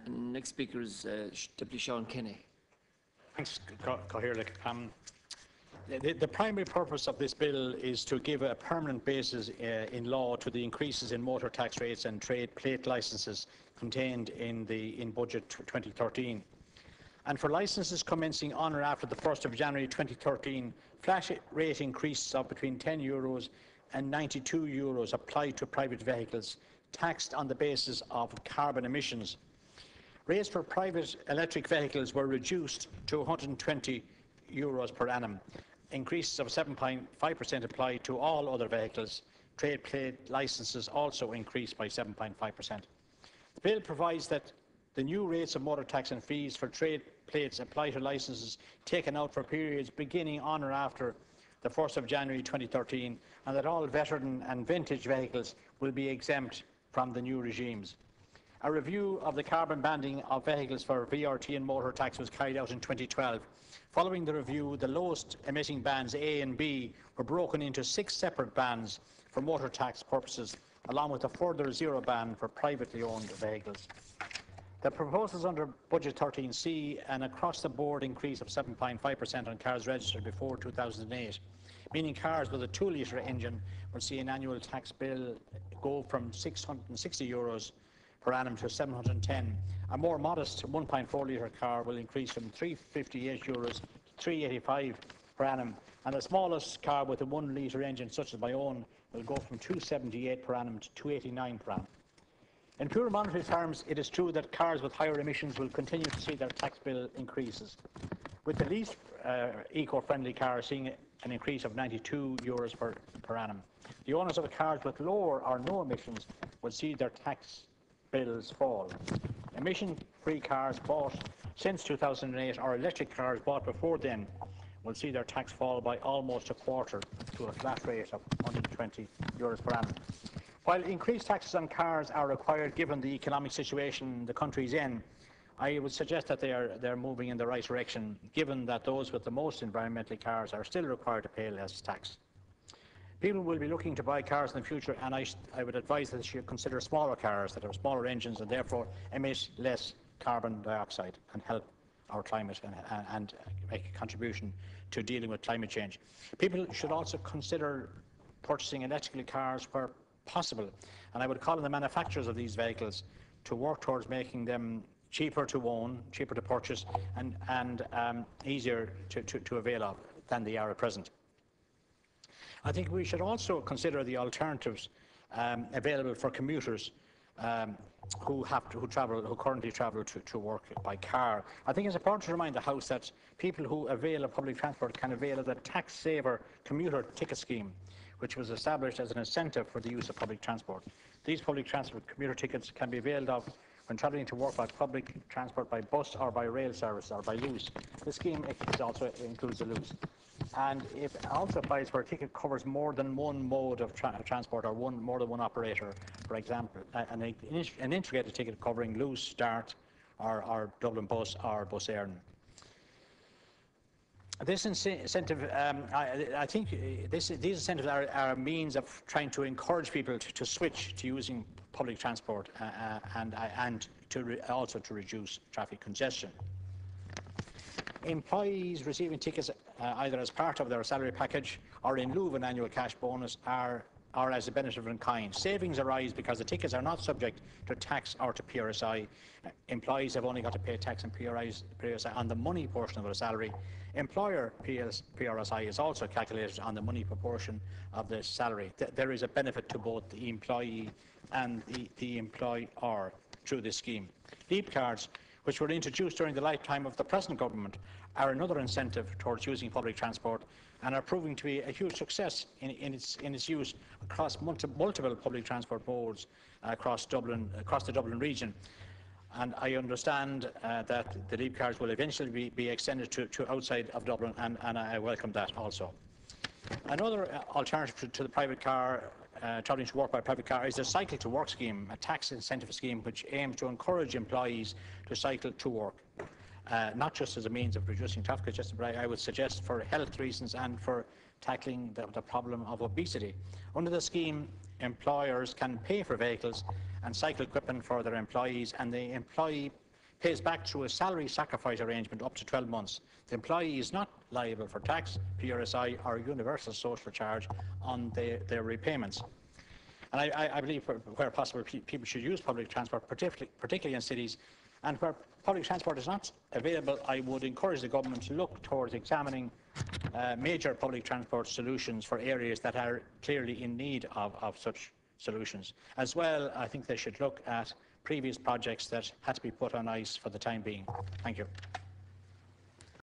Next speaker is Deputy Sean Kenny. Thanks, Cathaoirleach. The primary purpose of this bill is to give a permanent basis in law to the increases in motor tax rates and trade plate licences contained in Budget 2013. And for licences commencing on or after the 1st of January 2013, flat rate increases of between €10 and €92 apply to private vehicles taxed on the basis of carbon emissions. Rates for private electric vehicles were reduced to €120 per annum. Increases of 7.5% apply to all other vehicles. Trade plate licences also increased by 7.5%. The bill provides that the new rates of motor tax and fees for trade plates apply to licences taken out for periods beginning on or after the 1st of January 2013, and that all veteran and vintage vehicles will be exempt from the new regimes. A review of the carbon banding of vehicles for VRT and motor tax was carried out in 2012. Following the review, the lowest emitting bands A and B were broken into 6 separate bands for motor tax purposes, along with a further 0 ban for privately owned vehicles. The proposals under Budget 13C an across-the-board increase of 7.5% on cars registered before 2008, meaning cars with a 2-litre engine will see an annual tax bill go from €660 per annum to 710. A more modest 1.4-litre car will increase from €358 to €385 per annum, and the smallest car with a 1-litre engine, such as my own, will go from €278 per annum to €289 per annum. In pure monetary terms, it is true that cars with higher emissions will continue to see their tax bill increases, with the least eco-friendly car seeing an increase of €92 per annum. The owners of cars with lower or no emissions will see their tax bills fall. Emission-free cars bought since 2008 or electric cars bought before then will see their tax fall by almost a quarter to a flat rate of €120 per annum. While increased taxes on cars are required given the economic situation the country is in, I would suggest that they're moving in the right direction, given that those with the most environmental cars are still required to pay less tax. People will be looking to buy cars in the future, and I would advise that they should consider smaller cars that have smaller engines and therefore emit less carbon dioxide and help our climate and make a contribution to dealing with climate change. People should also consider purchasing electrical cars where possible, and I would call on the manufacturers of these vehicles to work towards making them cheaper to own, cheaper to purchase, and easier to avail of than they are at present. I think we should also consider the alternatives available for commuters who currently travel to work by car. I think it's important to remind the House that people who avail of public transport can avail of the tax saver commuter ticket scheme, which was established as an incentive for the use of public transport. These public transport commuter tickets can be availed of when travelling to work by public transport, by bus or by rail service or by loose. The scheme also includes the loose. And it also applies where a ticket covers more than one mode of transport or more than one operator. For example, an integrated ticket covering loose, Dart, or Dublin Bus or Bus Éireann. This incentive, I think these incentives are a means of trying to encourage people to switch to using public transport and also to reduce traffic congestion. Employees receiving tickets either as part of their salary package or in lieu of an annual cash bonus are as a benefit in kind. Savings arise because the tickets are not subject to tax or to PRSI. Employees have only got to pay tax and PRSI on the money portion of their salary. Employer PRSI is also calculated on the money proportion of the salary. There is a benefit to both the employee and the employer through this scheme. Leap cards, which were introduced during the lifetime of the present government, are another incentive towards using public transport and are proving to be a huge success in its use across multiple public transport modes across the Dublin region. And I understand that the leap cards will eventually be extended to outside of Dublin, and I welcome that also. Another alternative to the private car, travelling to work by private car, is the Cycle to Work scheme, a tax incentive scheme which aims to encourage employees to cycle to work, not just as a means of reducing traffic congestion, but I would suggest for health reasons and for tackling the problem of obesity. Under the scheme, employers can pay for vehicles and cycle equipment for their employees, and the employee pays back through a salary sacrifice arrangement up to 12 months. The employee is not liable for tax, PRSI or universal social charge on their repayments. And I believe where possible people should use public transport, particularly in cities, and where public transport is not available, I would encourage the government to look towards examining major public transport solutions for areas that are clearly in need of such solutions. As well, I think they should look at previous projects that had to be put on ice for the time being. Thank you.